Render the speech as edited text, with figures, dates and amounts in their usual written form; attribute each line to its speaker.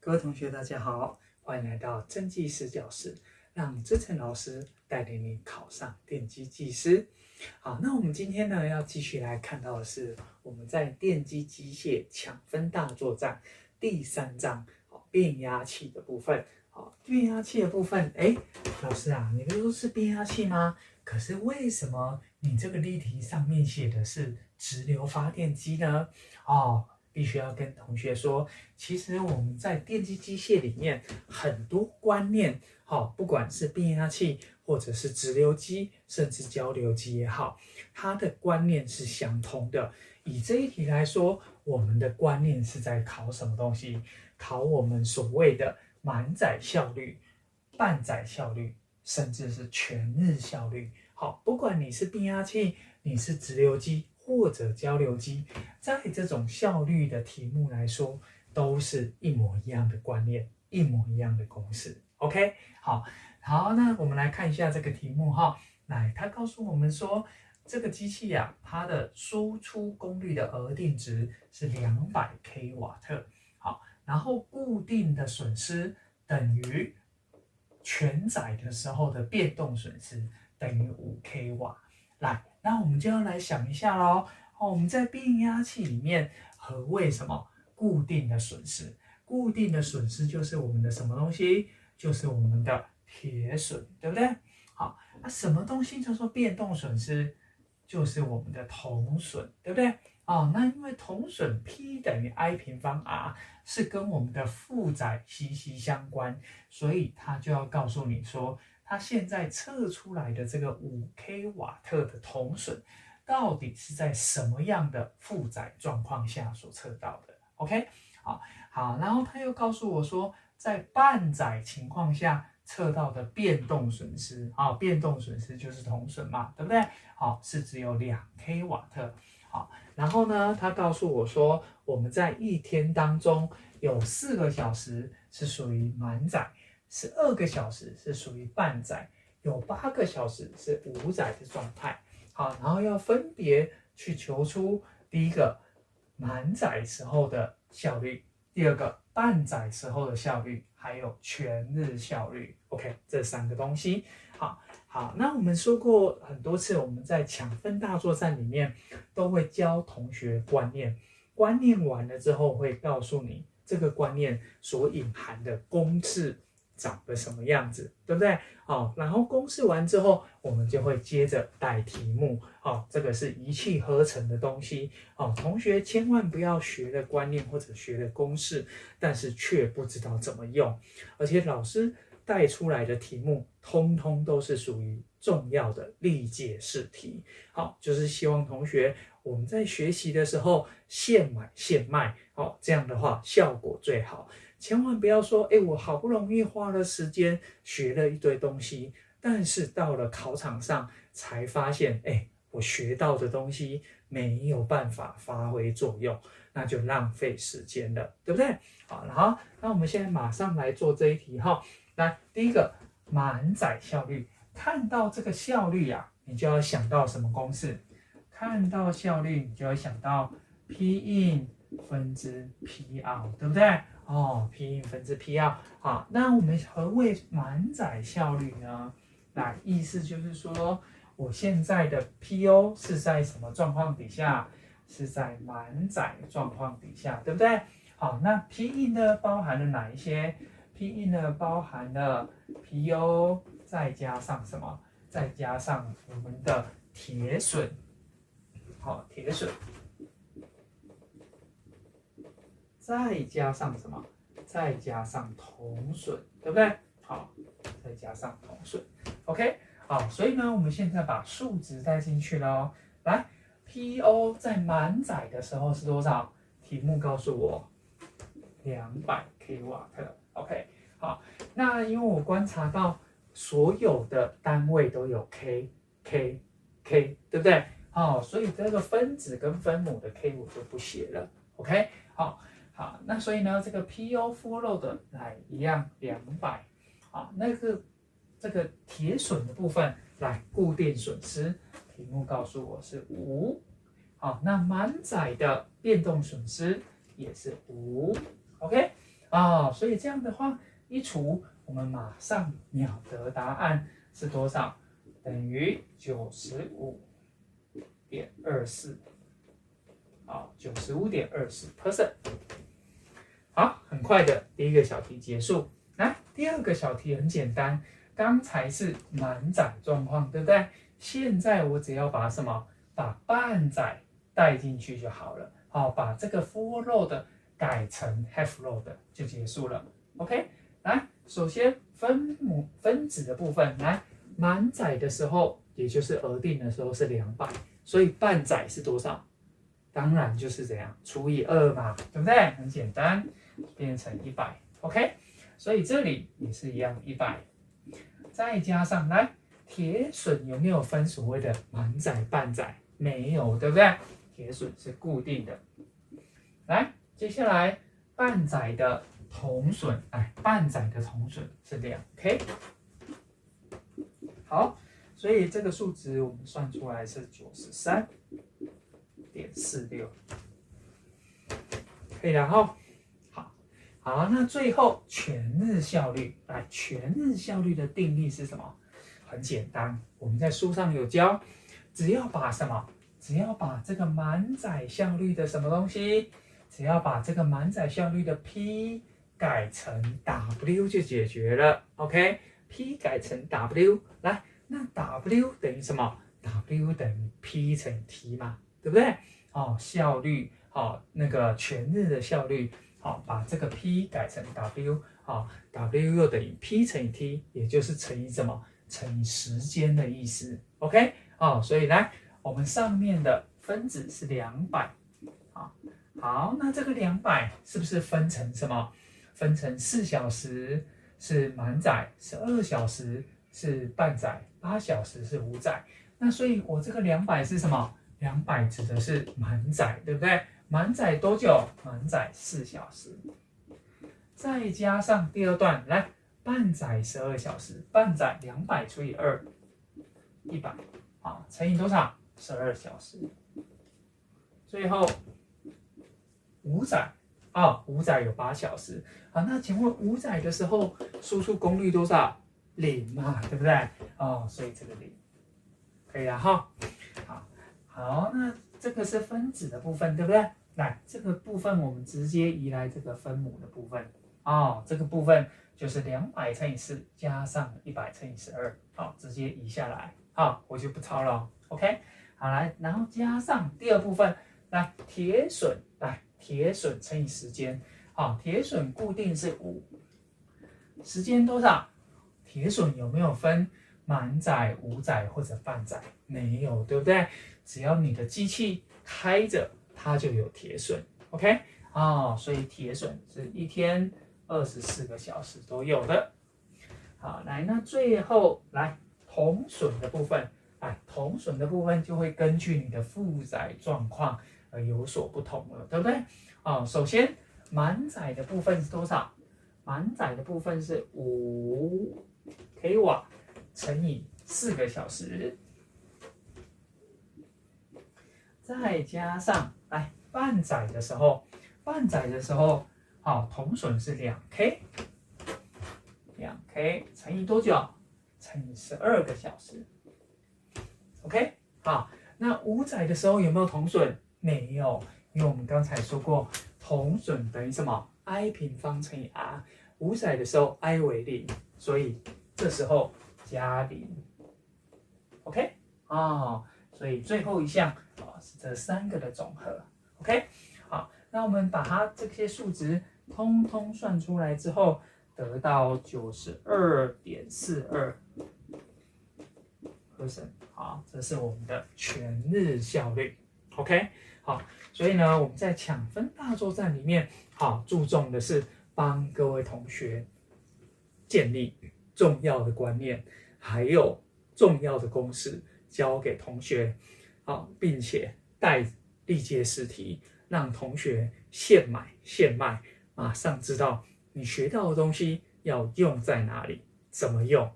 Speaker 1: 各位同学，大家好，欢迎来到正技师教室，让志成老师带领你考上电机技师。好，那我们今天呢要继续来看到的是我们在电机机械抢分大作战第3章变压器的部分。变压器的部分，老师啊，你不是说是变压器吗？可是为什么你这个例题上面写的是直流发电机呢？必须要跟同学说，其实我们在电机机械里面很多观念，不管是变压器或者是直流机，甚至交流机也好，它的观念是相通的。以这一题来说，我们的观念是在考什么东西？考我们所谓的满载效率、半载效率，甚至是全日效率。不管你是变压器，你是直流机或者交流机，在这种效率的题目来说，都是一模一样的观念，一模一样的公式。OK， 好，那我们来看一下这个题目哈。来，它告诉我们说，这个机器它的输出功率的额定值是200 k 瓦特。好，然后固定的损失等于全载的时候的变动损失等于5 k 瓦。来，那我们就要来想一下咯。我们在变压器里面，何谓什么固定的损失？固定的损失就是我们的什么东西？就是我们的铁损，对不对？好，那什么东西叫做变动损失？就是我们的铜损，对不对？那因为铜损 P 等于 I 平方 R 是跟我们的负载息息相关，所以它就要告诉你说，它现在测出来的这个5 k 瓦特的铜损，到底是在什么样的负载状况下所测到的 ？OK， 好，然后他又告诉我说，在半载情况下测到的变动损失，变动损失就是铜损嘛，对不对？是只有2 k 瓦特。好，然后呢，他告诉我说，我们在一天当中有4个小时是属于满载，12个小时是属于半载，有8个小时是无载的状态。好，然后要分别去求出第一个满载时候的效率，第二个半载时候的效率，还有全日效率。OK， 这3个东西。好，那我们说过很多次，我们在抢分大作战里面都会教同学观念，观念完了之后会告诉你这个观念所隐含的公式长得什么样子，对不对？然后公式完之后，我们就会接着带题目。这个是一气呵成的东西。同学千万不要学了观念或者学了公式，但是却不知道怎么用，而且老师带出来的题目通通都是属于重要的历届试题。就是希望同学我们在学习的时候现买现卖，这样的话效果最好。千万不要说，我好不容易花了时间学了一堆东西，但是到了考场上才发现，我学到的东西没有办法发挥作用，那就浪费时间了，对不对？好，那我们现在马上来做这一题哈。来，第一个满载效率，看到这个效率你就要想到什么公式？看到效率，你就要想到 P in 分之 P out， 对不对？P in 分之 P out。好，那我们何谓满载效率呢？来，意思就是说，我现在的 PO 是在什么状况底下？是在满载状况底下，对不对？好，那 P in 呢包含了哪一些？P in 呢包含了 PO 再加上什么？再加上我们的铁损。铁损。再加上什么？再加上铜损，对不对？再加上铜损。OK， 所以呢，我们现在把数值带进去了。来 ，PO 在满载的时候是多少？题目告诉我200 k 瓦特。OK， 好，那因为我观察到所有的单位都有 K， 对不对？所以这个分子跟分母的 K 我就不写了。OK， 好，那所以呢，这个 PO full load 来一样200。那个这个铁损的部分来固定损失，题目告诉我是5。那满载的变动损失也是5。OK，所以这样的话一除，我们马上秒得答案是多少？等于95.24。好，95.24%。好，很快的第一个小题结束。来，第二个小题很简单，刚才是满载状况，对不对？现在我只要把什么？把半载带进去就好了。好，把这个 full load 改成 half load 就结束了。OK， 来，首先分子的部分，来，满载的时候，也就是额定的时候是200，所以半载是多少？当然就是这样，除以2嘛，对不对？很简单，变成100。OK， 所以这里也是一样100，再加上来铁损有没有分所谓的满载半载？没有，对不对？铁损是固定的。来，接下来半载的铜损，半载的铜损是2K。好，所以这个数值我们算出来是93.46，可以了哈。好，那最后全日效率，全日效率的定义是什么？很简单，我们在书上有教，只要把什么？只要把这个满载效率的什么东西？只要把这个满载效率的 P 改成 W 就解决了。OK，P 改成 W， 来，那 W 等于什么 ？W 等于 P 乘以 T 嘛，对不对？效率，那个全日的效率，把这个 P 改成 W， W 又等于 P 乘以 T， 也就是乘以什么？乘以时间的意思。OK， 所以来，我们上面的分子是200。好，那这个200是不是分成什么？分成4小时是满载，12小时是半载，8小时是无载。那所以我这个200是什么？200指的是满载，对不对？满载多久？满载4小时。再加上第二段，来，半载12小时，半载200除以2， 100，乘以多少？12小时。最后无载，无载有8小时。那请问无载的时候输出功率多少？0嘛，对不对？所以这个0可以了哈。好，那这个是分子的部分，对不对？来，这个部分我们直接移来这个分母的部分。这个部分就是200乘以4加上100乘以12，直接移下来。我就不抄了。OK， 好，来，然后加上第二部分，来，铁损，铁损乘以时间。铁损固定是5，时间多少？铁损有没有分满载、无载或者半载？没有，对不对？只要你的机器开着，它就有铁损。OK， 所以铁损是1天24个小时都有的。好，来，那最后来铜损的部分，铜损的部分就会根据你的负载状况而有所不同了，对不对？首先满载的部分是多少？满载的部分是5 k 瓦乘以4个小时，再加上来半载的时候，铜损是2K，2K 乘以多久？乘以12个小时。OK， 那无载的时候有没有铜损？没有，因为我们刚才说过，铜损等于什么 ？I 平方乘以 R。无载的时候 I 为0，所以这时候加0。OK， 所以最后一项是这3个的总和。OK， 好，那我们把它这些数值通通算出来之后，得到92.42%。这是我们的全日效率。OK， 好，所以呢，我们在抢分大作战里面，注重的是帮各位同学建立重要的观念，还有重要的公式教给同学，并且带历届试题，让同学现买现卖，马上知道你学到的东西要用在哪里，怎么用。